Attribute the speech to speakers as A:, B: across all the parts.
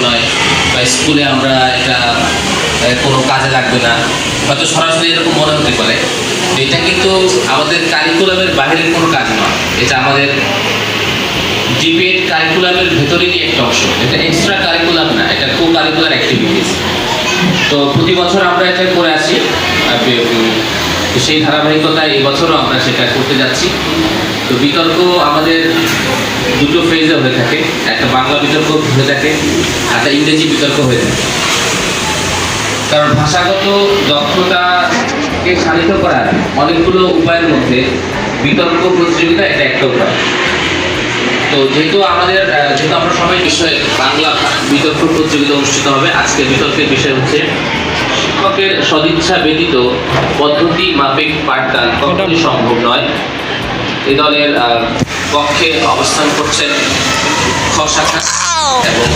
A: নয় বা স্কুলে আমরা এটা কোনো কাজে লাগবে না, হয়তো সরাসরি এরকম মনে হতে পারে। এটা কিন্তু আমাদের কারিকুলামের বাইরের কোনো কাজ নয়, এটা আমাদের ডিবেট কারিকুলামের ভেতরেরই একটা অংশ। এটা এক্সট্রা কারিকুলাম না, এটা কো কারিকুলার অ্যাক্টিভিটিস। তো প্রতি বছর আমরা এটা করে আসি, সেই ধারাবাহিকতায় এই বছরও আমরা সেটা করতে যাচ্ছি। তো বিতর্ক আমাদের দুটো ফেজে হয়ে থাকে, একটা বাংলা বিতর্ক হয়ে থাকে, একটা ইংরেজি বিতর্ক হয়ে থাকে। কারণ ভাষাগত দক্ষতাকে শানিত করার অনেকগুলো উপায়ের মধ্যে বিতর্ক প্রতিযোগিতা এটা একটা উপায়। তো যেহেতু আমরা সবাই বিষয়ে বাংলা বিতর্ক প্রতিযোগিতা অনুষ্ঠিত হবে, আজকে বিতর্কের বিষয় হচ্ছে শিক্ষকের সদিচ্ছা ব্যতীত পদ্ধতি মাফিক পাঠদান কখনোই সম্ভব নয়। এই দলের পক্ষে অবস্থান করছেন খ শাখা এবং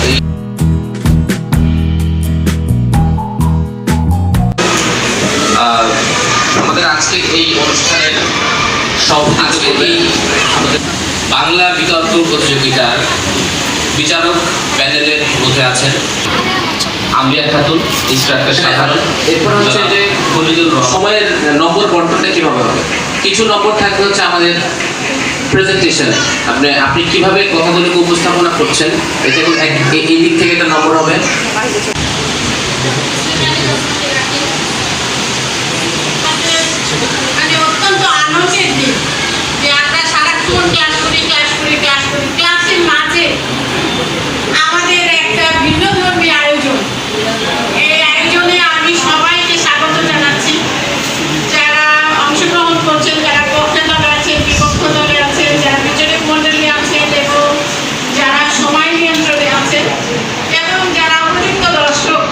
A: আমাদের আজকে এই অনুষ্ঠানের আমাদের বাংলা বিতর্ক প্রতিযোগিতার বিচারক প্যানেলের মধ্যে আছেন আম্বিয়া খাতুন, ইন্সট্রাক্টর সাধারণ। এরপর হচ্ছে যে সময়ের নম্বর বন্টনটা কিভাবে হবে, কিছু নম্বর থাকবে হচ্ছে আমাদের প্রেজেন্টেশনে, আপনি কিভাবে কথাগুলোকে উপস্থাপনা করছেন, এটা এই দিক থেকে একটা নম্বর হবে।
B: অত্যন্ত আনন্দের দিন যে আমরা সারাক্ষণ ক্লাস করি ক্লাসের মাঝে আমাদের একটা ভিন্নধর্মী আয়োজন। এই আয়োজনে আমি সবাইকে স্বাগত জানাচ্ছি, যারা অংশগ্রহণ করছেন, যারা পক্ষে দলে আছেন, বিপক্ষ দলে আছেন, যারা বিচারক মণ্ডলী আছেন এবং যারা সময় নিয়ন্ত্রণে আছেন এবং যারা উপযুক্ত দর্শক,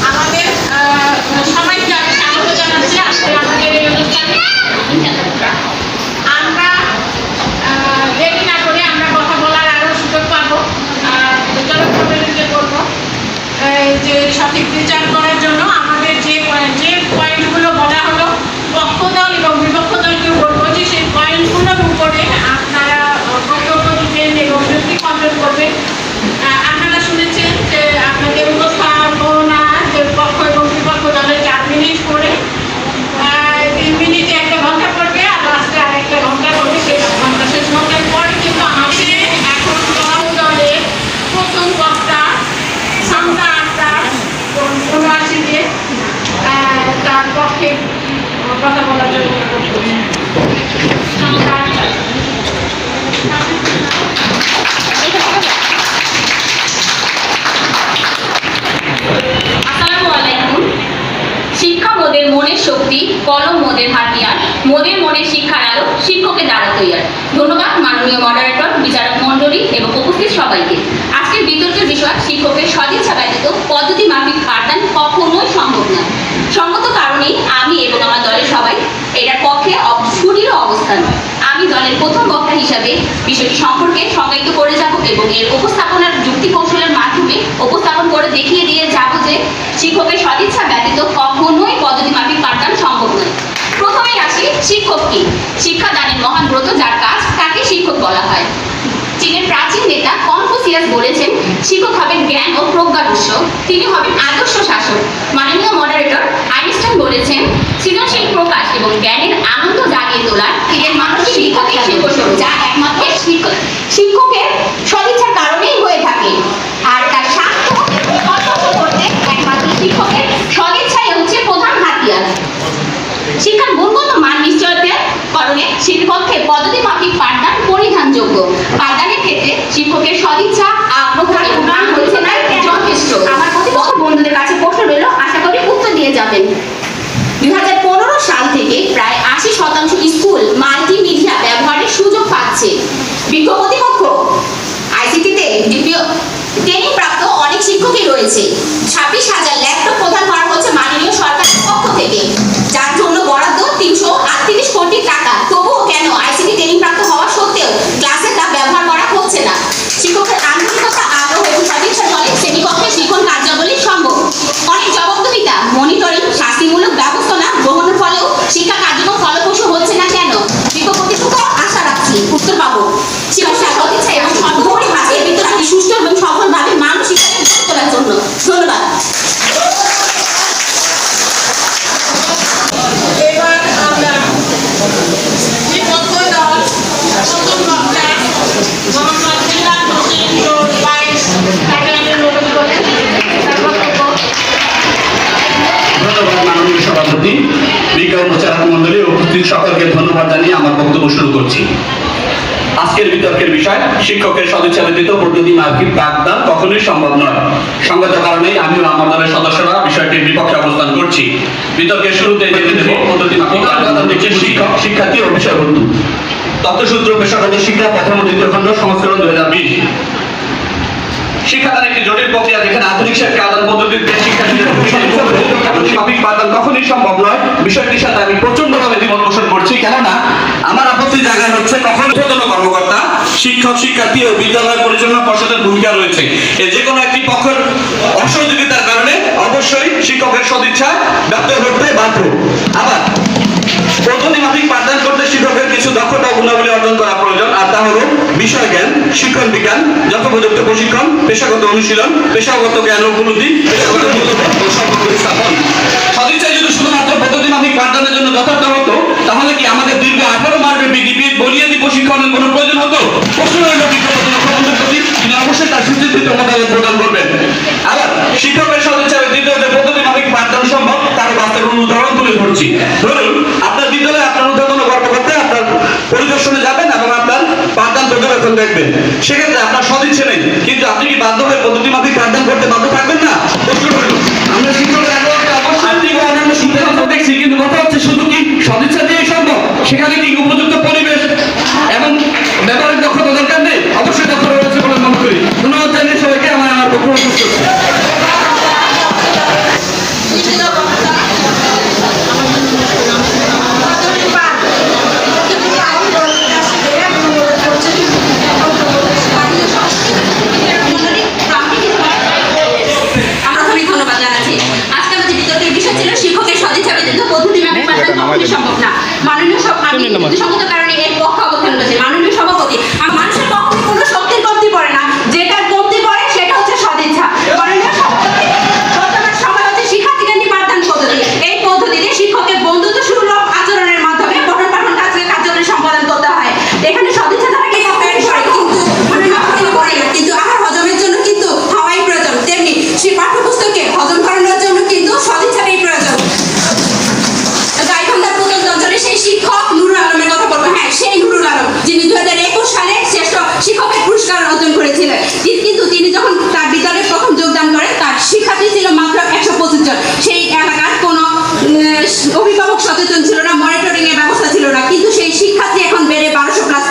B: আমাদের সবাইকে আমি স্বাগত জানাচ্ছি আজকে আমাদের এই অনুষ্ঠানে। আমরা দেরি না করে আমরা কথা বলার আরও সুযোগ পাবো, বিচারক মণ্ডলীকে বলবো যে সঠিক বিচার করার জন্য আমাদের যে পয়েন্টগুলো বলা হলো, পক্ষ দল এবং বিপক্ষ দলকেও বলবো যে সেই পয়েন্টগুলোর উপরে আপনারা বক্তব্য দিবেন এবং যুক্তি খণ্ডন করবেন। আপনারা শুনেছেন যে আপনাদের উপস্থাপনা যে পক্ষ এবং বিপক্ষ দলের 4 মিনিট করে 3 মিনিটে 1 ঘন্টা করবে আর লাস্টে আর 1 ঘন্টা করবে। সেই ঘন্টা শেষ ঘন্টার পরে কিন্তু আমাদের এখন দলের প্রথম বক্তা সংখ্যা আক্তার 79 দিয়ে তার পক্ষে কথা বলার জন্য অনুরোধ করছি। সংখ্যা আক্তার।
C: আসসালামু আলাইকুম। শিক্ষা মোদের মনের শক্তি, কলম মোদের হাতিয়ার, মোদের মনের শিক্ষার আলো, শিক্ষকের দ্বারা তৈয়ার। ধন্যবাদ মাননীয় মডারেটর, বিচারক মণ্ডলী এবং উপস্থিত সবাইকে। আজকের বিতর্কের বিষয় শিক্ষকের সদিচ্ছা ব্যতীত পদ্ধতি মাফিক পাঠদান কখনোই সম্ভব নয়। সঙ্গত কারণেই আমি এবং আমার দলের সবাই এটার পক্ষে সুদৃঢ় অবস্থান। আমি দলের প্রথম বক্তা হিসাবে বিষয়টি সম্পর্কে সংজ্ঞায়িত করে যাব এবং এর উপস্থাপনার যুক্তি কৌশলের মাধ্যমে উপস্থাপন করে দেখিয়ে দিয়ে যাব যে শিক্ষকের সদিচ্ছা ব্যতীত কখনোই পদ্ধতি মাফিক পাঠদান সম্ভব নয়। প্রথমেই আসি, শিক্ষক কি? শিক্ষাদানের মহান ব্রত যার কাজ, তাকে শিক্ষক বলা হয়। চীনের প্রাচীন নেতা কনফুসিয়াস বলেছেন, শিক্ষক হবেন জ্ঞান ও প্রজ্ঞার উৎস, তিনি হবেন আদর্শ শাসক। মাননীয় মডারেটর আইনস্টাইন বলেছেন, সৃজনশীল প্রকাশ এবং জ্ঞানের আনন্দ জাগিয়ে তোলার এর মানসিক শিক্ষকের শিল্পস্বরূপ, যা একমাত্র শিক্ষকের সদিচ্ছার কারণেই হয়ে থাকে। আর তার স্বার্থ কর্তব্য করতে একমাত্র শিক্ষকের সদিচ্ছাই হচ্ছে প্রধান হাতিয়ার। শিক্ষার গুণগত মান নিশ্চয়তার কারণে শিক্ষককে পদ্ধতি মাফিক পাঠদান পরিধানযোগ্য। পাঠদানের ক্ষেত্রে শিক্ষকের সদিচ্ছা, আগ্রহ এবং মান হচ্ছে না যথেষ্ট। আমার প্রতিপক্ষ বন্ধুদের কাছে প্রশ্ন রইল, আশা করি উত্তর দিয়ে যাবেন। 2015 সাল থেকে প্রায় 80% স্কুল মাল্টিমিডিয়া ব্যবহারের সুযোগ পাচ্ছে। বিজ্ঞ প্রতিপক্ষ আইসিটিতে ট্রেনিং প্রাপ্ত অনেক শিক্ষকই রয়েছে। 26,000 ল্যাপটপ প্রদান করা হচ্ছে মাননীয় সরকারের পক্ষ থেকে, যার জন্য বরাদ্দ 338 কোটি টাকা। তবুও কেন আইসিটি ট্রেনিং প্রাপ্ত হওয়া সত্ত্বেও ক্লাসে তা ব্যবহার করা হচ্ছে না? শিক্ষকের আন্তরিকতা, আগ্রহ এবং সদিচ্ছা ফলে শ্রেণীকক্ষে শিক্ষণ কার্যাবলী সম্ভব। অনেক জবাবদিহিতা, মনিটরিং, শাস্তিমূলক ব্যবস্থা গ্রহণের ফলেও শিক্ষা
D: ধন্যবাদ জানিয়ে আমার বক্তব্য শুরু করছি। আজকের বিতর্কের বিষয় শিক্ষকের সদিচ্ছা ব্যতীত পদ্ধতি মাফিক পাঠদান কখনোই সম্ভব নয়। সঙ্গত কারণেই আমি ও আমার দলের সদস্যরা বিষয়টির বিপক্ষে অবস্থান করছি। বিতর্কের শুরুতে জেনে দেব পদ্ধতি মাফিক পাঠদান হচ্ছে শিক্ষক, শিক্ষার্থী ও বিষয়বস্তু। তথ্যসূত্র পেশাগত শিক্ষা প্রথম ও দ্বিতীয় খণ্ড সংস্করণ 2020। শিক্ষাদান একটি জটিল প্রক্রিয়া, যেখানে আধুনিক শিক্ষা আদান পদ্ধতিতে শিক্ষার্থীদের মাফিক পাঠদান কখনোই সম্ভব নয়। বিষয়টির সাথে আমি প্রচন্ডভাবে দ্বিমত পোষণ করছি, কেননা আমার আপত্তির জায়গায় হচ্ছে কখন ঊর্ধ্বতন কর্মকর্তা, শিক্ষক, শিক্ষার্থী ও বিদ্যালয় পরিচালনা পর্ষদের ভূমিকা রয়েছে। এর যে কোনো একটি পক্ষের অসহযোগিতার কারণে অবশ্যই শিক্ষকের সদিচ্ছা ব্যর্থ ঘটতে বাধ্য। আবার পদ্ধতি মাফিক পাঠদান করতে শিক্ষকের কিছু দক্ষতা ও গুণাবলী অর্জন করা প্রয়োজন, আর তা হলো বিষয় জ্ঞান, শিক্ষণ বিজ্ঞান, যথোপযুক্ত প্রশিক্ষণ, পেশাগত অনুশীলন, পেশাগত জ্ঞান ও উপলব্ধি, পেশাগত মূল্যবোধ ও সম্পর্ক স্থাপন। সদিচ্ছায় যদি শুধুমাত্র পদ্ধতি মাফিক পাঠদানের জন্য যথার্থ হতো, তাহলে কি আমাদের দীর্ঘ 18 মাস ব্যাপী ডিপিএড বলিয়াদি প্রশিক্ষণের কোনো প্রয়োজন হতো? প্রশ্ন হলো তিনি অবশ্যই তার সুচিন্তিত মতামত প্রদান করবেন। আবার শিক্ষকের সদিচ্ছা ব্যতীত যে পদ্ধতি মাফিক পাঠদান সম্ভব তার বাস্তব উদাহরণ তুলে ধরছি। ধরুন, আপনার বিদ্যালয়ে আপনার ঊর্ধ্বতন কর্মকর্তা আপনার পরিদর্শনে যাবেন এবং আপনার পাঠদান পর্যবেক্ষণ দেখবেন। সেক্ষেত্রে আপনার সদিচ্ছা নেই, কিন্তু আপনি কি বাধ্য হয়ে পদ্ধতি মাফিক পাঠদান করতে বাধ্য থাকবেন না? প্রশ্ন হলো, আমরা শিক্ষকরা আর্থিক ও অন্যান্য শিক্ষা দেখছি, কিন্তু কথা হচ্ছে শুধু কি সদিচ্ছা দিয়ে সম্ভব? সেখানে কি উপযুক্ত পরিবেশ এবং ব্যবহারিক দক্ষতা দরকার নেই? অবশ্যই দক্ষতা রয়েছে বলে মনে করি। ধন্যবাদ জানিয়ে সবাইকে আমার বক্তব্য শেষ করছি।
C: ধন্যবাদ জানাচ্ছি। আজকে আমাদের বিতর্কের বিষয় ছিল শিক্ষকের সদিচ্ছা ব্যতীত পদ্ধতি মাফিক পাঠদান কখনোই সম্ভব না। মাননীয় সঙ্গত কারণে এর পক্ষে অবস্থান করেছে মাননীয় সভাপতি। মানুষের কখনোই কোনো শক্তির কমতি পড়ে না, যেটার কমতি পড়ে সেটা হচ্ছে সদিচ্ছা। মাননীয় সভাপতি, বর্তমান সময় হচ্ছে শিক্ষার্থীকেন্দ্রিক পাঠদান পদ্ধতি। এই পদ্ধতিতে শিক্ষকের বন্ধুত্ব সুলভ আচরণের মাধ্যমে পঠন পাঠন কার্যক্রম সম্পাদন করতে হয়। এখানে সদিচ্ছা দ্বারা কি
E: কিন্তু আহার হজমের জন্য কিন্তু খাওয়াই প্রয়োজন, তেমনি সেই পাঠ্যপুস্তককে হজম করানোর জন্য কিন্তু সদিচ্ছাটাই প্রয়োজন। গাইবান্ধার প্রদত্ত অঞ্চলে সেই শিক্ষক নুরুল আলমের কথা বলবো। হ্যাঁ, সেই নুরুল আলম যিনি 2021 সালে শ্রেষ্ঠ শিক্ষকের পুরস্কার অর্জন করেছিলেন, কিন্তু তিনি যখন তার বিদ্যালয়ে প্রথম যোগদান করেন তার শিক্ষার্থী ছিল মাত্র 125 জন। সেই এলাকার কোনো অভিভাবক সচেতন ছিল না, মনিটরিং এর ব্যবস্থা ছিল না, কিন্তু সেই শিক্ষার্থী এখন বেড়ে 1200 প্লাস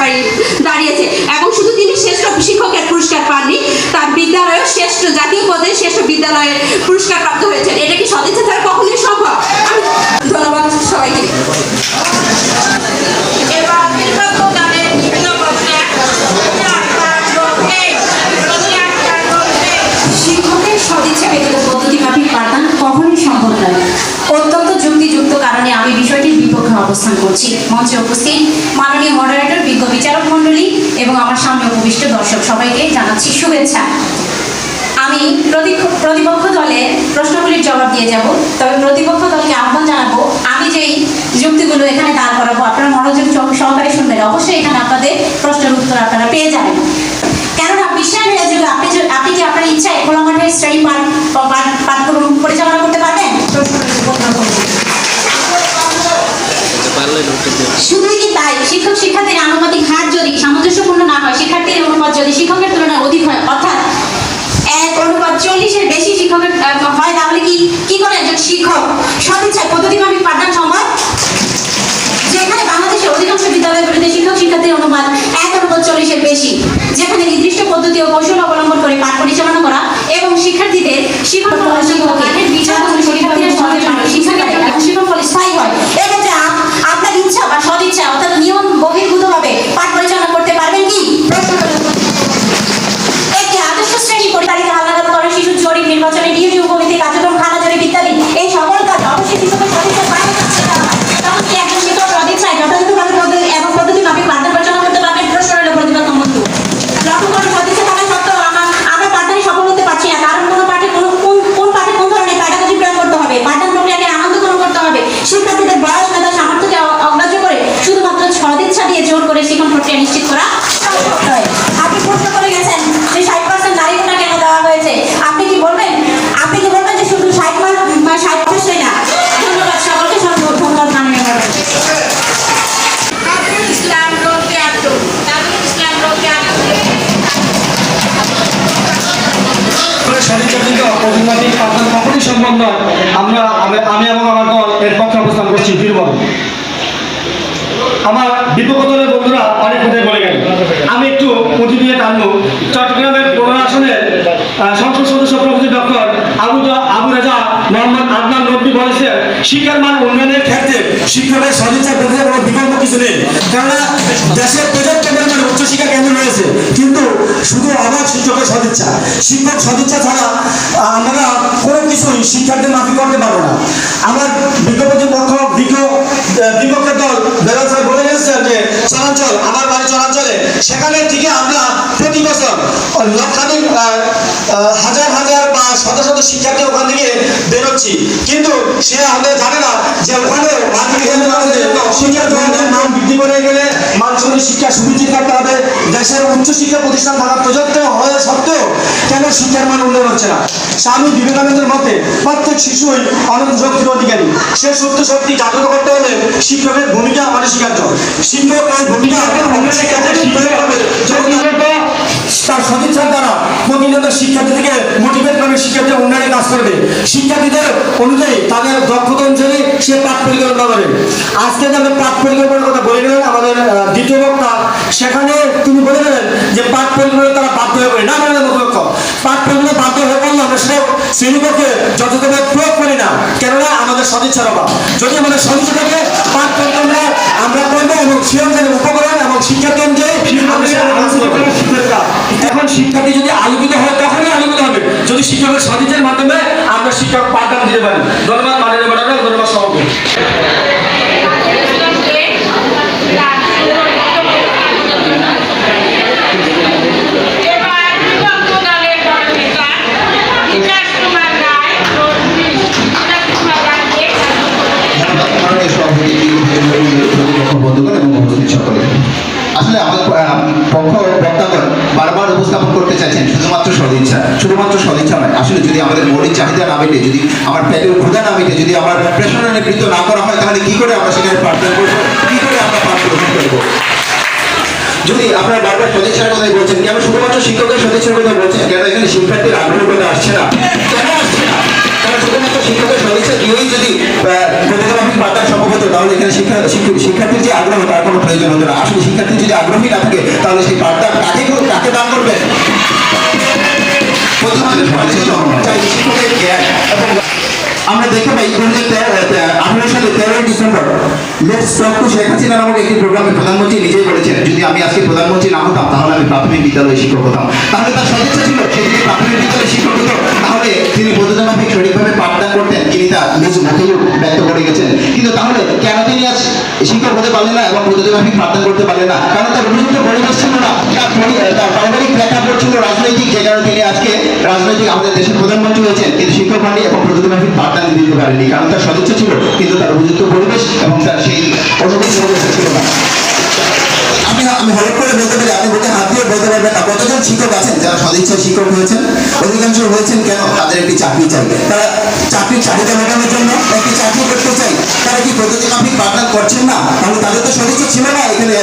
E: দাঁড়িয়েছে। এবং শুধু তিনি শ্রেষ্ঠ শিক্ষকের পুরস্কার পাননি, তার বিদ্যালয়ের শ্রেষ্ঠ জাতীয় পদে শ্রেষ্ঠ বিদ্যালয়ের পুরস্কার প্রাপ্ত হয়েছেন। এটা কি সদিচ্ছা ছাড়া কখনোই সম্ভব? ধন্যবাদ সবাইকে।
B: এবার বিতর্ককালে বিভিন্ন প্রশ্নে
E: শিক্ষকের সদিচ্ছা ব্যতীত পদ্ধতি মাফিক পাঠদান কখনোই সম্ভব নয়। অত্যন্ত যুক্তিযুক্ত কারণে আমি বিষয়টির বিপক্ষে অবস্থান করছি। মঞ্চে উপস্থিত মাননীয় মডারেটর, বিজ্ঞ বিচারক মণ্ডলী এবং আমার সামনে উপবিষ্ট দর্শক সবাইকে জানাচ্ছি শুভেচ্ছা। আমি প্রতিপক্ষ দলের প্রশ্নগুলির জবাব দিয়ে যাব, তবে প্রতিপক্ষ দলকে আহ্বান জানাবো, আমি যেই যুক্তিগুলো এখানে দাঁড় করাবো আপনারা মনোযোগ সহকারে শুনবেন। অবশ্যই এখানে আপনাদের প্রশ্নের উত্তর আপনারা পেয়ে যাবেন, কেননা বিশ্বায়নের যুগে আপনি কি আপনার ইচ্ছায় খোলা মাঠে স্টাডি পাঠক্রম পরিচালনা করতে পারবেন? শুধুই কি তাই, শিক্ষক শিক্ষার্থীর আনুপাতিক হার যদি সামঞ্জস্যপূর্ণ না হয়, শিক্ষার্থীর অনুপাত যদি শিক্ষকের তুলনায় অধিক হয়, অর্থাৎ 1:40 বেশি শিক্ষকের হয়, তাহলে কি করে একজন শিক্ষক সদিচ্ছায় পদ্ধতি মাফিক পাঠদান সম্ভব? যেখানে বাংলাদেশের অধিকাংশ বিদ্যালয়গুলিতে শিক্ষক শিক্ষার্থীর অনুপাত 1:40 বেশি, যেখানে নির্দিষ্ট পদ্ধতি ও কৌশল অবলম্বন করে পাঠ পরিচালনা করা এবং শিক্ষার্থীদের শিক্ষণ ফল স্থায়ী হয়। এক্ষেত্রে আপনার ইচ্ছা বা সদিচ্ছা অর্থাৎ নিয়ম বহির্ভূতভাবে পাঠ পরিচালনা করতে পারবেন কি? একটি আদর্শ শ্রেণী পরিচালিত আলাদা করা শিশু জরিপ নির্বাচনে ডিউটি উপনীতি কার্যক্রম খানা জরিপ ইত্যাদি এই সকল কাজ অবশ্যই শিক্ষকের সদিচ্ছা তখন কি একজন শিক্ষক সদিচ্ছায় যথাযথভাবে এবং পদ্ধতি মাফিক পাঠদান পরিচালনা করতে পারবেন? প্রশ্ন হলো প্রতিপক্ষ বন্ধু। লক্ষ্য করে সদিচ্ছা থাকা সত্ত্বেও আমরা পাঠদানে সফল হতে পারছি না, কারণ কোন পাঠে কোন পাঠে কোন ধরনের প্যাডাগজি
F: সম্ভব নয়, আমি এবং আমার দল এর পক্ষে অবস্থান করছি দৃঢ়। আমার বিপক্ষ দলের বন্ধুরা অনেক কথাই বলে গেল, আমি একটু প্রতি দিয়ে টানবো। চট্টগ্রামের 15 আসনের সংসদ সদস্য প্রফেসর ডক্টর আবু রাজা মোহাম্মদ আদনান নবী বলেছেন, শিক্ষার মান উন্নয়নের ক্ষেত্রে শিক্ষকের সদিচ্ছা বোধের কোনো বিকল্প কিছু নেই। কেননা দেশের পর্যাপ্ত পরিমাণে উচ্চশিক্ষা কেন্দ্র রয়েছে, কিন্তু শুধু অভাব শিক্ষকের সদিচ্ছা। শিক্ষক সদিচ্ছা ছাড়া আমরা কোনো কিছুই শিক্ষার্থীর মাফি করতে পারবো না। আমার বিপক্ষের দল বেলাল স্যার বলে গেছেন যে চরাঞ্চল, আমার বাড়ি চরাঞ্চলে, সেখানে থেকে আমরা প্রতি বছর লক্ষাধিক হাজার হাজার বা শত শত শিক্ষার্থী ওখান থেকে বেরোচ্ছি, কিন্তু সে আমাদের জানে না যে ওখানে শিক্ষার মান বৃদ্ধি করে গেলে মানুষের শিক্ষা সুবিধা করতে হবে। দেশের উচ্চশিক্ষা প্রতিষ্ঠান থাকা প্রযুক্ত হওয়া সত্ত্বেও কেন শিক্ষার মান উন্নয়ন হচ্ছে না? স্বামী বিবেকানন্দের মতে প্রত্যেক শিশুই অনন্ত শক্তির অধিকারী। সে সত্য শক্তি জাগ্রত করতে হলে শিক্ষকের ভূমিকা অনস্বীকার্য। শিক্ষক এই ভূমিকা অনস্বীকার্য শিক্ষকের হবে তার সদিচ্ছার দ্বারা প্রতিনিয়ত শিক্ষার্থীদেরকে মোটিভেট করবে, শিক্ষার্থীর উন্নয়নের কাজ করবে। শিক্ষার্থীদের অনুযায়ী তাদের দক্ষতা অনুযায়ী সে পাঠ পরিকল্পনা করে। আজকে যে আমি পাঠ পরিকল্পনার কথা বলে গেলেন আমাদের দ্বিতীয় বক্তা, সেখানে তিনি বলে গেলেন যে পাঠ পরিকল্পনা তারা বাধ্য হয়ে পড়ে না, আমাদের মতলক্ষ পাঠ পরিকল্পনা বাধ্য হয়ে পড়লে আমরা সেটা শ্রেণীকক্ষে যথাযথভাবে প্রয়োগ করি না, কেননা আমাদের সদিচ্ছার অভাব। যদি আমাদের সদিচ্ছা থাকে পাঠ পরিকল্পনা আমরা করবো এবং সে অনুযায়ী উপকরণ এবং শিক্ষার্থী অনুযায়ী এখন শিক্ষার্থী যদি আলোকিত হয় তখনই আলোকিত হবে যদি শিক্ষকের সদিচ্ছার মাধ্যমে আমরা শিক্ষক পাঠদান দিতে পারি। ধন্যবাদ মাননীয় ম্যাডাম, ধন্যবাদ সভাপতি।
G: বন্ধুগণ এবং উপস্থিত সকলে, আসলে আমার পক্ষ বক্তাগণ বারবার উপস্থাপন করতে চাইছেন শুধুমাত্র সদিচ্ছা নয়। আসলে যদি আমাদের মৌলিক চাহিদা না মেটে, যদি আমার পেটের ক্ষুধা না মেটে, যদি আমার প্রেশনে বৃদ্ধ না করা হয়, তাহলে কি করে আমরা সেখানে প্রার্থনা করবো, কি করে আমরা পাঠ গ্রহণ করবো? যদি আপনারা বারবার সদিচ্ছার কথাই বলছেন, কেন শুধুমাত্র শিক্ষকের সদিচ্ছার কথা বলছেন, কেন এখানে শিক্ষার্থীর আগ্রহ কথা আসছে না, কেন আসছে না? কারণ শুধুমাত্র শিক্ষকের সদিচ্ছা দিয়েই যদি প্রতিযোগিক পাঠদান সম্ভব হতো, তাহলে এখানে শিক্ষার্থীর যে আগ্রহ তার কোনো প্রয়োজন হতো না। আসলে শিক্ষার্থী যদি আগ্রহী না থাকে, তাহলে সেই পাঠদান কাকে দান করবে? শিক্ষকের জ্ঞান। আমরা দেখতে পাই 2018 সালে 13 December let's talk to Sheikh Hasina নামক একটি প্রোগ্রামে প্রধানমন্ত্রী নিজেই বলেছেন, যদি আমি আজকে প্রধানমন্ত্রী না হতাম তাহলে আমি প্রাথমিক বিদ্যালয়ে শিক্ষক হতাম। তাহলে তার সদিচ্ছা ছিল, সে যদি প্রাথমিক বিদ্যালয়ে শিক্ষক হতো তাহলে তিনি বৈধতামাফিক সঠিকভাবে পাঠদান করতেন, তিনি তা নিজ মুখেই ব্যক্ত করে গেছেন। কিন্তু তাহলে কেন তিনি আজ শিক্ষক হতে পারলেন না এবং বৈধতামাফিক পাঠদান করতে পারলেন না? কারণ তার উপযুক্ত পরিবেশ ছিল না, তার পারিবারিক প্রেক্ষাপট ছিল রাজনৈতিক, যে কারণে তিনি আজকে রাজনৈতিক আমাদের দেশের প্রধানমন্ত্রী হয়েছেন, কিন্তু শিক্ষক হননি এবং বৈধতামাফিক পাঠদান দিতে পারেনি। কারণ তার সদিচ্ছা ছিল, কিন্তু তার উপযুক্ত পরিবেশ এবং তার সেই অনুভূতি ছিল না। আমি হলফ করে বলতে পারি, আপনি বলতে হাত দিয়ে বলতে পারবেন না কতজন শিক্ষক আছেন যারা সদিচ্ছায় শিক্ষক হয়েছেন? অধিকাংশ হয়েছেন কেন? তাদের একটি চাকরি চাই, তারা চাকরির চাহিদা মেটানোর জন্য একটি চাকরি করতে চাই। তারা কি পদ্ধতিমাফিক পাঠদান করছেন না? তাহলে তাদের তো সদিচ্ছা ছিল না এখানে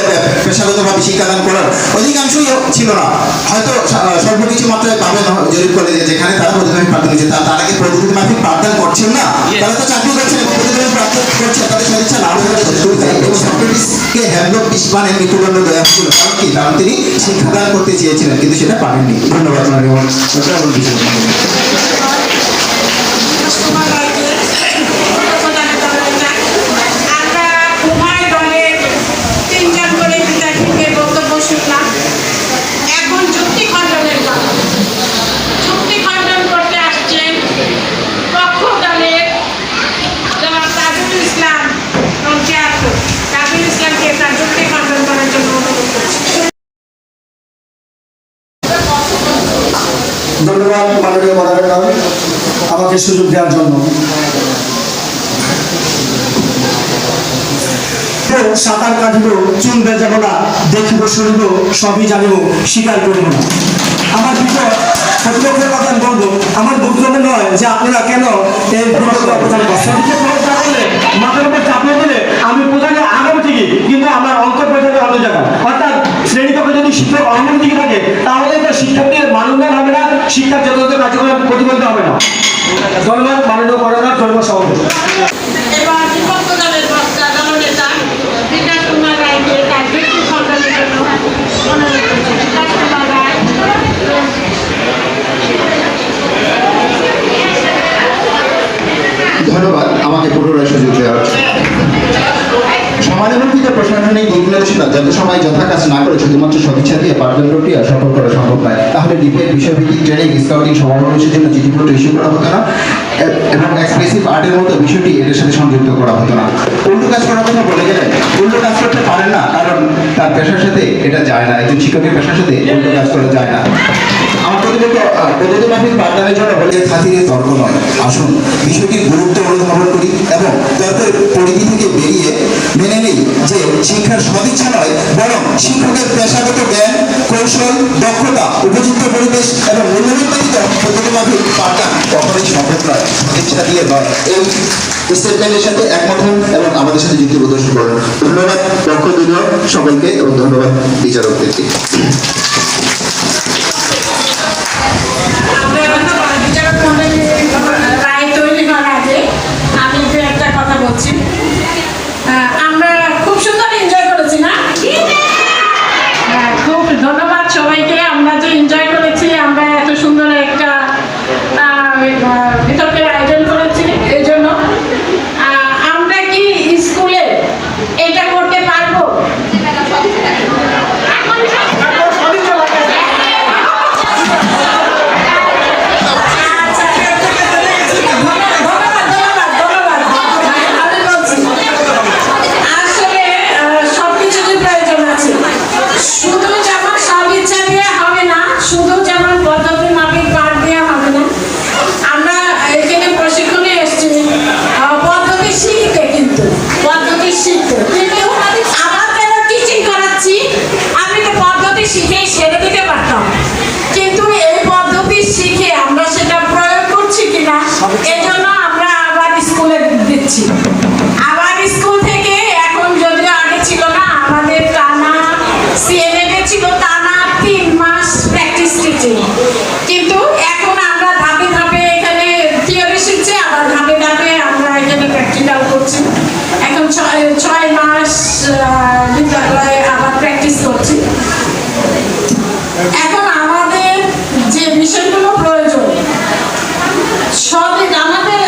G: পেশাগতভাবে শিক্ষাদান করার, অধিকাংশই ছিল না। হয়তো স্বল্প কিছু মাত্রায় পাবেন জরিপ করে যেখানে তারা পদ্ধতিমাফিক পাঠদান করছে, তার আগে পদ্ধতিমাফিক পাঠদান করছেন না, তারা তো চাকরি করছেন, পদ্ধতিমাফিক পাঠদান করছে, তাদের সদিচ্ছা না হলে সক্রেটিসকে হ্যামলক বানিয়ে মৃত্যুদণ্ড দেওয়া হয়েছিল। কারণ কি? কারণ তিনি শিক্ষাদান করতে চেয়েছিলেন কিন্তু সেটা পারেননি। ধন্যবাদ।
F: ধন্যবাদ মাননীয় মডারেটর আমাকে সুযোগ দেওয়ার জন্য। সাঁতার কাটিব চুল বেজাব না, দেখিব শুনিব সবই জানিব স্বীকার করিব না। আমার ভিতর প্রতিপক্ষের কথা বলবো, আমার বক্তব্য নয় যে আপনারা কেন এই প্রচার করছেন। মাথার উপর চাপিয়ে দিলে আমি প্রধানে আগামী ঠিকই, কিন্তু আমার অন্তর পেছনে অন্য জায়গায়। অর্থাৎ শ্রেণীকক্ষে যদি শিক্ষক অনমন দিকে থাকে তাহলে তো শিক্ষার্থীর মান উন্নয়ন হবে না, শিক্ষার যথাযথ কার্যক্রম প্রতিফলিত হবে না। ধন্যবাদ মাননীয় মডারেটর, ধন্যবাদ সভাপতি।
B: এবার বিপক্ষ দলের বক্তা দলনেতা বিকাশ কুমার রায়কে তার ব্যক্তি খণ্ডনের জন্য অনুরোধ করছি। বিকাশ কুমার রায়।
G: ধন্যবাদ আমাকে পুনরায় সুযোগ দেওয়ার জন্য। সমানুবর্তিত প্রশাসনিক নির্দেশনা যত সময় যথা কাজ না করে শুধুমাত্র সদিচ্ছা দিয়ে পাঠদান প্রক্রিয়া সফল করা সম্ভব নয়, তাহলে ডিবেট, বিষয়ভিত্তিক ট্রেনিং, স্কাউটিং, সমাবেশের জন্য চিঠিপত্র ইস্যু করা হতো না এবং এক্সপ্রেসিভ আর্টের মতো বিষয়টি এদের সাথে সংযুক্ত করা হতো না। উল্টো কাজ করার কথা বলে গেলে উল্টো কাজ করতে পারেন না, কারণ তার পেশার সাথে এটা যায় না, একজন শিক্ষকের পেশার সাথে উল্টো কাজ করা যায় না। আমার প্রতিনিয়ত পদ্ধতি মাফিক পাঠদানের জন্য বলে খাতিরে তর্ক নয়, আসুন বিষয়টির গুরুত্ব অনুধাবন করি এবং তর্কের পরিধি থেকে বেরিয়ে মেনে নেই যে শিক্ষার সদিচ্ছা নয়, বরং শিক্ষকের পেশাগত জ্ঞান, কৌশল, দক্ষতা, উপযুক্ত পরিবেশ এবং মূল্যবোধ ব্যতীত পদ্ধতি মাফিক পাঠদান কখনোই সম্ভব নয়, সদিচ্ছা দিয়ে নয়। এই স্টেটমেন্টের সাথে একমত হন এবং আমাদের সাথে যুক্তি প্রদর্শন করুন। ধন্যবাদ পক্ষ দুজন সকলকে এবং ধন্যবাদ বিচারকদেরকে।
B: বিচারক মণ্ডলীর রায় তৈরি হওয়ার আগে আমি যে একটা কথা বলছি, আমরা খুব সুন্দর এনজয় করেছি না? খুব ধন্যবাদ সবাইকে। আমরা যে এনজয় করেছি, আমরা এত সুন্দর একটা বিতর্কের আয়োজন করেছি, এই জন্য আমরা কি স্কুলে এটা করতে পারবো? আসলে সবকিছুরই প্রয়োজন আছে। শুধু যেমন সব ইচ্ছা দিয়ে হবে না, শুধু যেমন পদ্ধতি মাফিক পাঠ দেওয়া হবে না। আমরা এখানে প্রশিক্ষণে এসেছি পদ্ধতি শিখতে, কিন্তু পদ্ধতি শিখতে, কিন্তু আবার কেন টিচিং করাচ্ছি? আমি তো পদ্ধতি শিখেই ছেড়ে দিতে পারতাম, কিন্তু এই পদ্ধতি শিখে আমরা সেটা প্রয়োগ করছি কিনা, এজন্য আমরা আবার স্কুলে দিচ্ছি। আবার স্কুল থেকে এখন যদিও আগে ছিল না, আমাদের টানা সিএনএ ছিল টানা 3 মাস প্র্যাকটিস টিচিং, কিন্তু এখন আমরা ধাপে ধাপে এখানে থিওরি শিখছি, আবার ধাপে ধাপে আমরা এখানে প্র্যাকটিক্যাল করছি। এখন 6 মাস বিদ্যালয়ে আবার প্র্যাকটিস করছি। এখন আমাদের যে বিষয়গুলো প্রয়োজন সবই আমাদের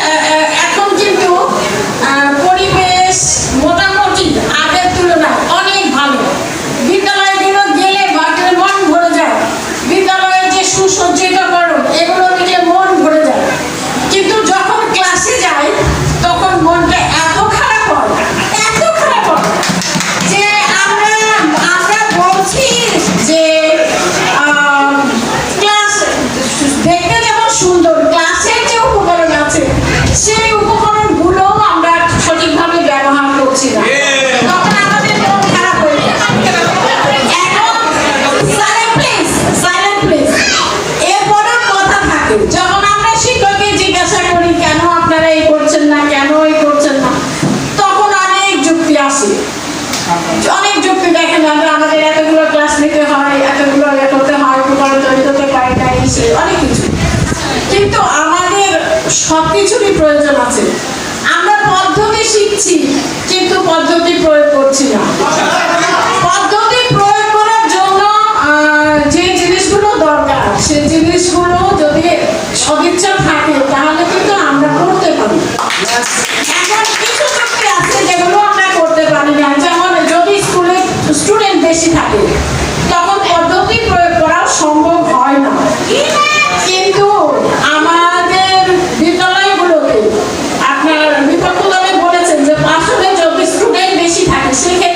B: এখন কিন্তু পরিবেশ মোটামুটি আগের তুলনায় অনেক ভালো। বিদ্যালয়গুলো গেলে মন ভরে যায়, বিদ্যালয়ে যে সুসজ্জিতকরণ এগুলো থেকে মন ভরে যায়, কিন্তু যখন ক্লাসে যাই তখন মনটা এত খারাপ হয়, এত খারাপ হয় যে আমরা বলছি যে ক্লাস দেখতে যেমন সুন্দর, ক্লাসের যে উপকরণ আছে সেই উপকরণগুলো আমরা সঠিকভাবে ব্যবহার করছি না, তখন আমাদের মন খারাপ হয়ে যায়। এখন সাইলেন্ট প্লিজ এরপরেও কথা থাকে, যখন আমরা শিক্ষককে জিজ্ঞাসা করি কেন আপনারা এই করছেন না, কেন এই করছেন না, তখন অনেক যুক্তি আসে, অনেক যুক্তি দেখেন। আমাদের এতগুলো ক্লাস নিতে হয়, এতগুলো করতে হয়, উপকরণ তৈরি করতে পারি না, অনেক কিছু, কিন্তু আমাদের সবকিছুরই প্রয়োজন আছে। আমরা পদ্ধতি শিখছি কিন্তু পদ্ধতি প্রয়োগ করছি না। পদ্ধতি প্রয়োগ করার জন্য যে জিনিসগুলো দরকার সেই জিনিসগুলো যদি সদিচ্ছা থাকে তাহলে কিন্তু আমরা করতে পারি। এখন কিছু যুক্তি আছে যেগুলো আমরা করতে পারি না, যেমন যদি স্কুলে স্টুডেন্ট বেশি থাকে তখন পদ্ধতি প্রয়োগ করা সম্ভব হয় না, কিন্তু আমাদের বিদ্যালয়গুলোতে আপনার বিপক্ষ দলে বলেছেন যে আসলে যদি স্টুডেন্ট বেশি থাকে সেক্ষেত্রে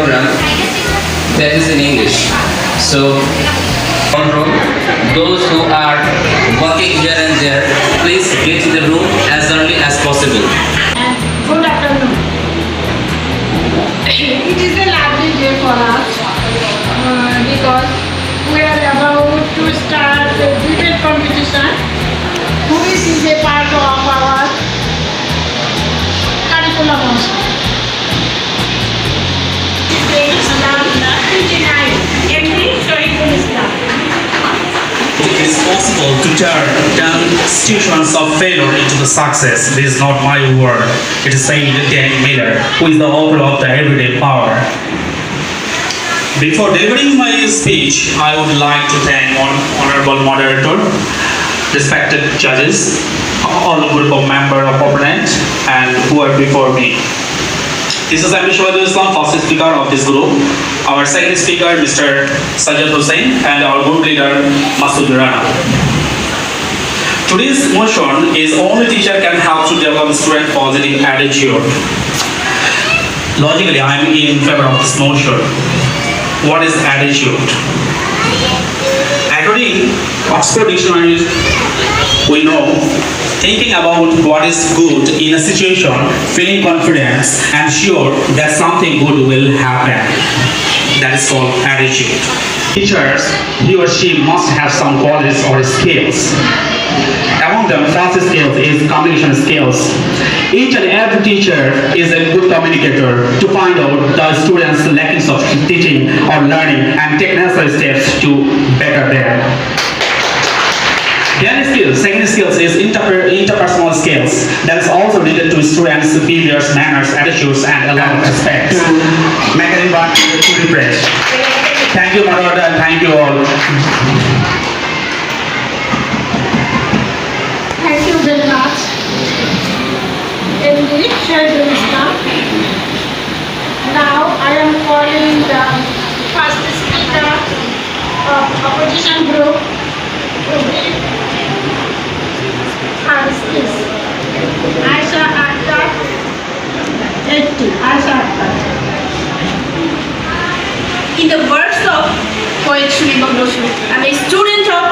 A: program that is in English. So, control, those who are working here and there, please get to the room as early as possible.
B: Good afternoon. It is a lovely day for us because we are about to start a debate competition, which is a part of our curriculum also. Page number 29, MD Shahidul Islam.
H: It is possible to turn down situations of failure into the success. This is not my word. It is said Dan Miller, who is the author of The Everyday Power. Before delivering my speech, I would like to thank honorable moderator, respected judges, all group of member of opponent, and who are before me. This is MD Shahidul Islam, first speaker of this group. Our second speaker, Mr. Sajjad Hussain, and our group leader, Masood Rana. Today's motion is only teacher can help to develop student positive attitude. Logically, I am in favor of this motion. What is attitude? According to Oxford Dictionary, we know thinking about what is good in a situation, feeling confidence and sure that something good will happen. That is called attitude. Teachers, he or she must have some qualities or skills. Among them, first skill is communication skills. Each and every teacher is a good communicator to find out the students' lackings of teaching or learning and take necessary steps to better them. Then skills, second skills is interpersonal skills that is also related to students' behaviors, manners, attitudes, and a lot of aspects. Make an environment to refresh. Thank you, moderator, and thank you all.
B: Thank you very much. MD Shahidul Islam. Now I am calling the first speaker of opposition group to be her speech. Aisha Akhtar, 80. Aisha Akhtar.
I: In the words of poet Shurima Boshu, I'm a student of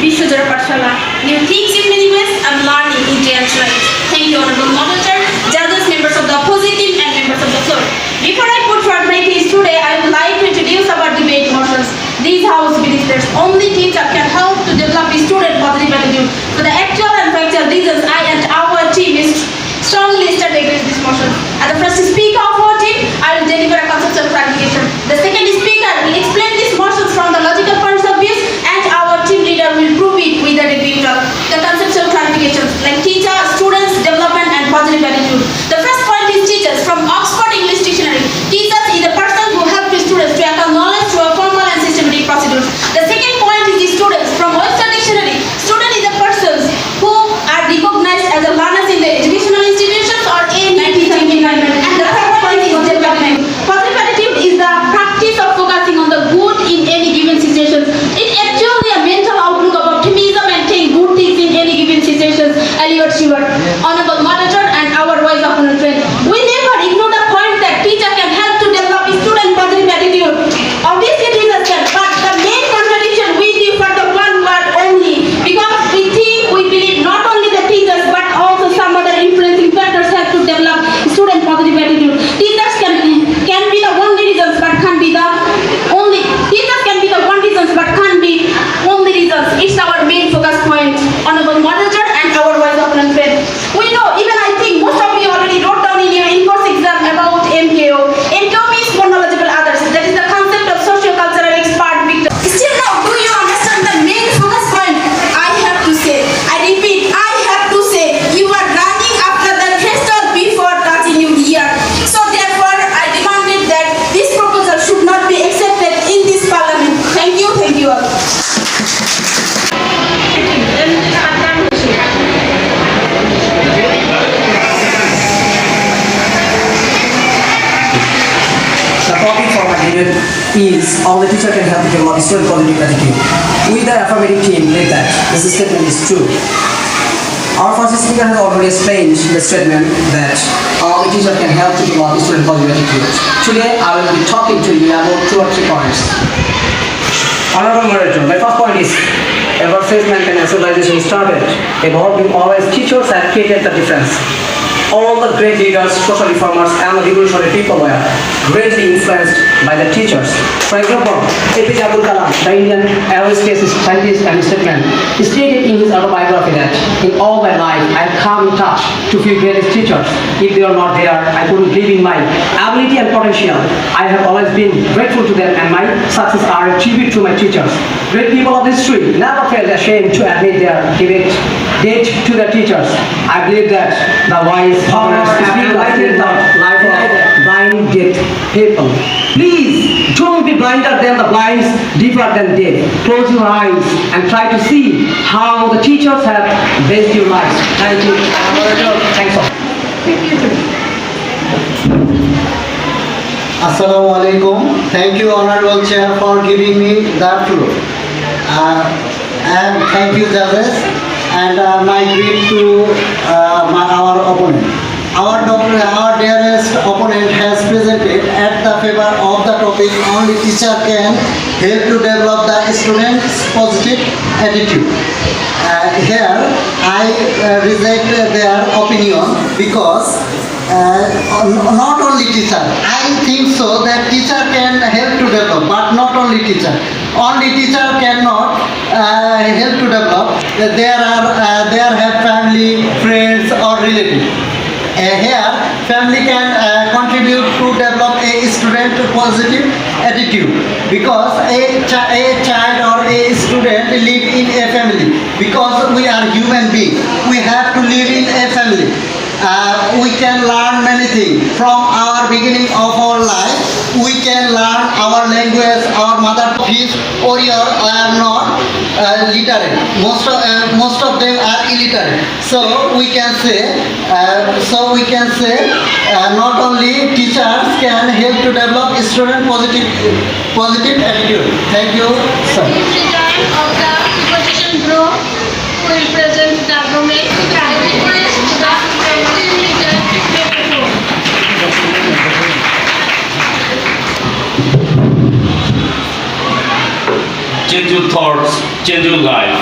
I: Vishwajara Pathshala. New things in many ways, I'm learning in dance life. Thank you, honorable moderator, judges, members of the opposition, and members of the floor. Before I put forward my case today, I would like to introduce our debate motions. These house ministers only teacher can help to develop a student positive attitude. For the actual and factual reasons, I and our team is strongly stand against this motion. As the first speaker of our team, I will deliver a conceptual clarification. The second speaker will explain these motions from the logical points of view, and our team leader will prove it with the review of the conceptual clarifications like teacher, students, development, and positive attitude. The first point is teachers from Oxford English Dictionary. Teachers is a person who helps students to acquire knowledge through a formal and systematic procedures. The second point is the students from Webster Dictionary. Student is a person who are recognized as a learners in the educational institutions or any teaching environment. And the third point is development. Positive attitude is the practice of focusing on the good in any given situation. It's actually a mental outlook of optimism and saying good things in any given situation. Elliot Stewart, honorable moderator, and our wise opponent friend. We never ignore the point that teacher can help to develop a student positive attitude. Obviously, teachers can, but the main contradiction we give for the one word only, because we believe not only the teachers but also some other influencing factors have to develop student positive attitude. Teachers can be the only reasons but can't be the only. Teachers can be the one reasons but can't be only reasons. It's our main focus point, honorable moderator and our wise opponent friend. We know, even I think most of you already wrote down in your in-course exam about MKO. MKO means more knowledgeable others. That is the concept of socio-cultural expert Victor. Still now, do you understand the main focus point? I have to say, I repeat, I have to say, you are running after the crystal before touching you here. So therefore, I demanded that this proposal should not be accepted in this parliament. Thank you all.
B: MD Adnan Hussain.
J: The topic for my debate is how the teacher can help to develop student positive attitude. With the affirmative team led that this statement is true. Our first speaker has already explained the statement that how how a teacher can help to develop student positive attitudes. Today, I will be talking to you about 2 or 3 points. Honorable moderator, my first point is, ever since mankind and civilization started, evolving always teachers have created the difference. All the great leaders, social reformers, and the revolutionary people were greatly influenced by the teachers. For example, APJ Abdul Kalam, the Indian aerospace scientist and statesman, stated in his autobiography that in all my life I have come in touch to few greatest teachers. If they are not there, I couldn't live in my ability and potential. I have always been grateful to them, and my success are a tribute to my teachers. Great people of history never felt ashamed to admit their debt to their teachers. I believe that the wise founders have enlightened the life of blind deaf people. Please don't be blinder than the blinds, deeper than deaf. Close your eyes and try to see how the teachers have blessed your lives. Thank you. Thanks all.
K: Assalamu alaikum. Thank you, Honorable Chair, for giving me the floor. And thank you, judges, and my greet to our opponent. Our dearest opponent has presented at the favor of the topic only teacher can help to develop the student's positive attitude. Here, I reject their opinion because not only teacher. I think so that teacher can help to develop, but not only teacher. Only teacher cannot help to develop. There have family, friends, or relatives. Here, family can contribute to develop a student positive attitude because a child or a student live in a family. Because we are human beings, we have to live in a family. We can learn many things from our beginning of our life. We can learn our language, our mother tongue, or are not literate. Most of them are illiterate. So we can say, not only teachers can help to develop student positive attitude. Thank you, sir.
B: Chief leader of the opposition group will present the argument. I request the chief leader to take the floor.
D: Change your thoughts, change your life.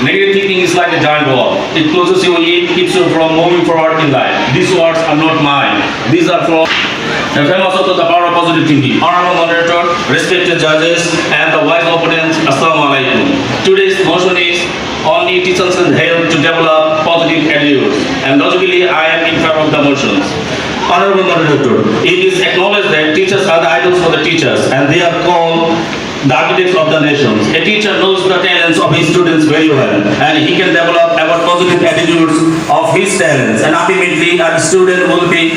D: Negative thinking is like a giant wall. It closes you in, keeps you from moving forward in life. These words are not mine. These are from the famous author, The Power of Positive Thinking. Honorable moderator, respected judges, and the wise opponents, Assalamu alaikum. Today's motion is only teachers can help to develop positive attitudes. And logically, I am in favor of the motions. Honorable moderator, it is acknowledged that teachers are the idols for the teachers, and they are called the architects of the nations. A teacher knows the talents of his students very well, and he can develop about positive attitudes of his talents, and ultimately a student will be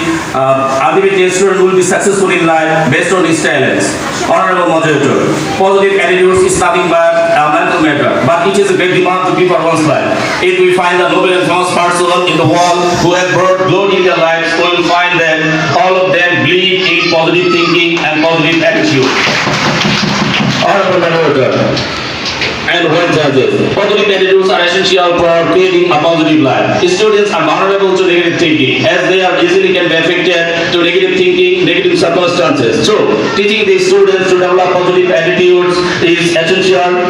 D: successful in life based on his talents. Honorable moderator, positive attitudes is nothing but a mental matter, but it is a great demand to be for one's life. If we find the noble and famous person in the world who have brought glory in their lives, we will find that all of them believe in positive thinking and positive attitude. Honorable moderator and well judges, positive attitudes are essential for creating a positive life. Students are vulnerable to negative thinking as they are easily can be affected to negative thinking, negative circumstances. So, teaching the students to develop positive attitudes is essential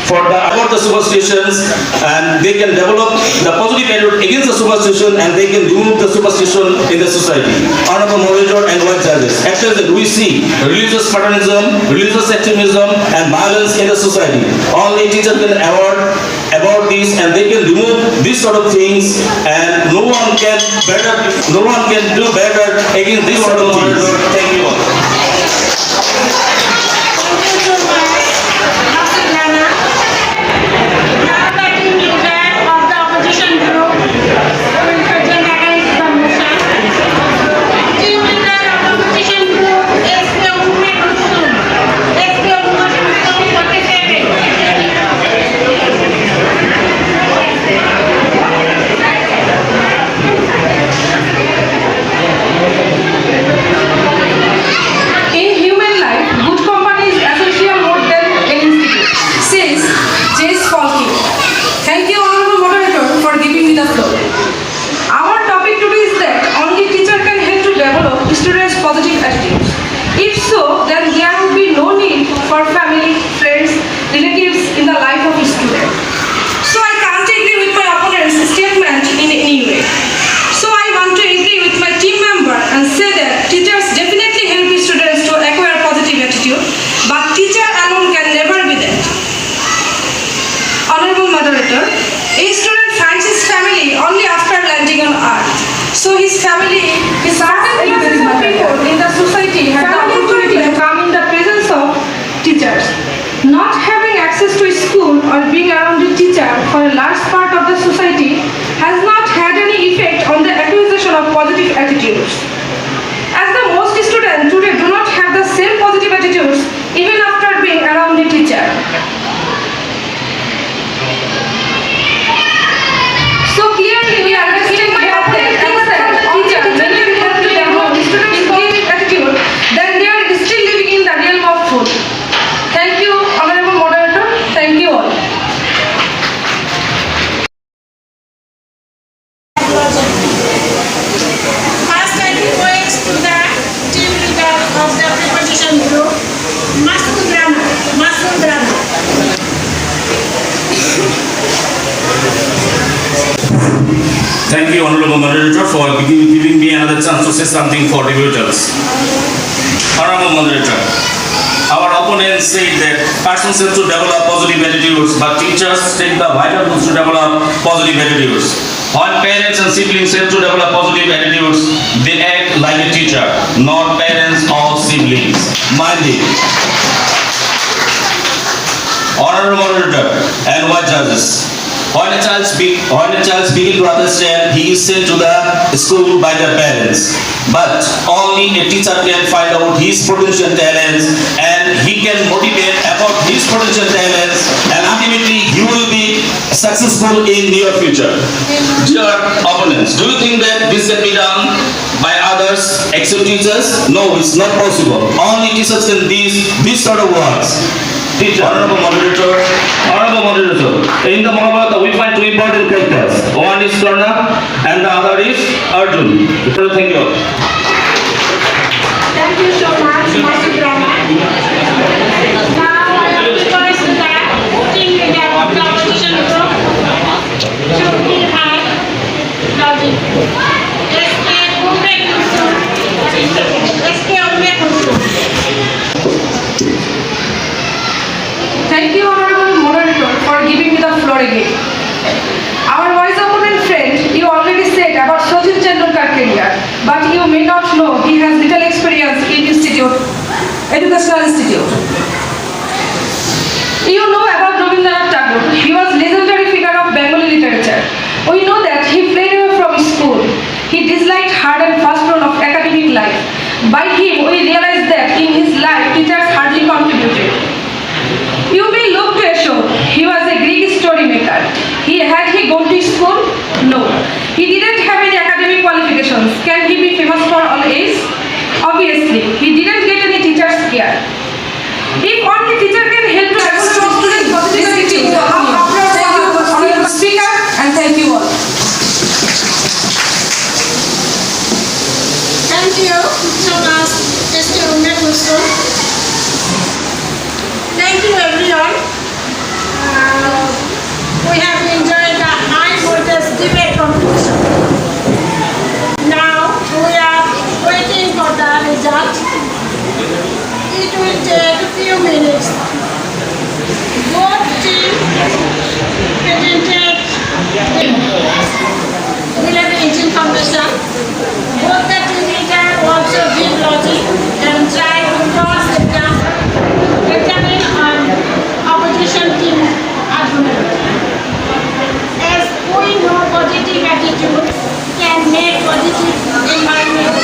D: for about the superstitions, and they can develop the positive attitude against the superstition, and they can remove the superstition in the society. Honorable moderator and well judges, at present we see religious fanatism, religious extremism, and violence in the society. Only teachers can avoid this, and they can remove these sort of things, and no one can do better against these sort of things. Thank you all.
H: Honorable Moderator, for giving me another chance to say something for debaters. Honorable Moderator, our opponents say that persons have to develop positive attitudes, but teachers take the vital roles to develop positive attitudes. When parents and siblings have to develop positive attitudes, they act like a teacher, not parents or siblings. Mind it. Honorable Moderator and wise judges, when a child begins to understand, he is sent to the school by their parents. But only a teacher can find out his potential talents, and he can motivate about his potential talents, and ultimately he will be successful in near future. Dear opponents, do you think that this can be done by others except teachers? No, it's not possible. Only teachers can do these sort of works. Honorable Moderator, in the Mahabharata we find two important characters. One is Karna and the other is Arjun. Thank you.
B: Thank you so much, Master Brahma. Now I have request that putting the opposition group should be high logic.
L: Thank you, Honorable Moderator, for giving me the floor again. Our wise opponent friend, you already said about Sachin Tendulkar career, but you may not know he has little experience in educational institute. You know about Rabindranath Tagore. He was legendary figure of Bengali literature. We know that he fled away from school. He disliked hard and fast run of academic life. By him, we realize that in his life, teachers hardly contributed. You may look to Ashok. He was a Greek story maker. Had he gone to school? No. He didn't have any academic qualifications. Can he be famous for all age? Obviously, he didn't get any teacher's care. If only teacher can help to acquire students positivity, Honorable Speaker, and thank you all.
B: Thank you so much, Mr. Umar Muslim. Thank you, everyone. We have enjoyed the high voltage debate competition. Now we are waiting for the result. It will take a few minutes. Both teams presented will have engine foundation. Both the team leader also give logic and try to cross the gap. Examine on opposition team argument. As we know, positive attitude can make positive environment.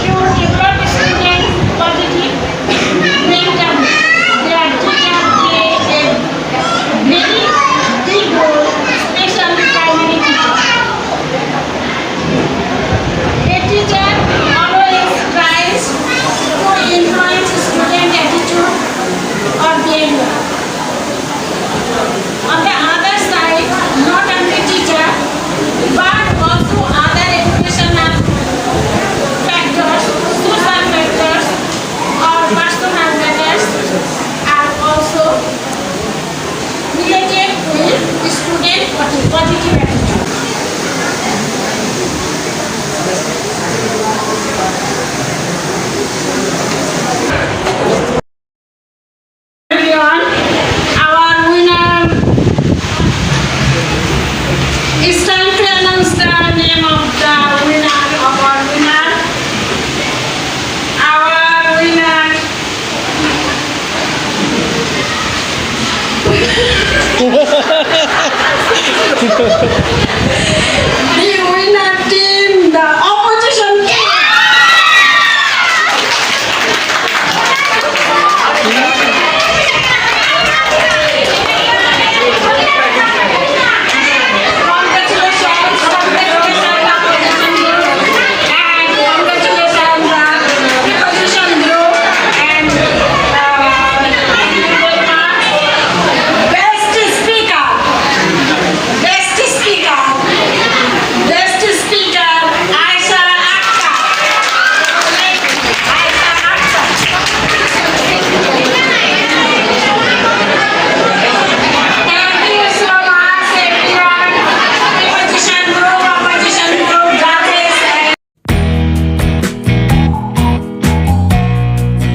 B: You develop students positive mentally. Their teacher play a very big role, especially primary teacher. A teacher always tries to influence student attitude or behavior. On the other side, not only teacher, but also other educational factors, social factors, or personal matters are also related with student positive attitude. Everyone, our winner. It's time to announce the name of the winner of our winner. Our winner.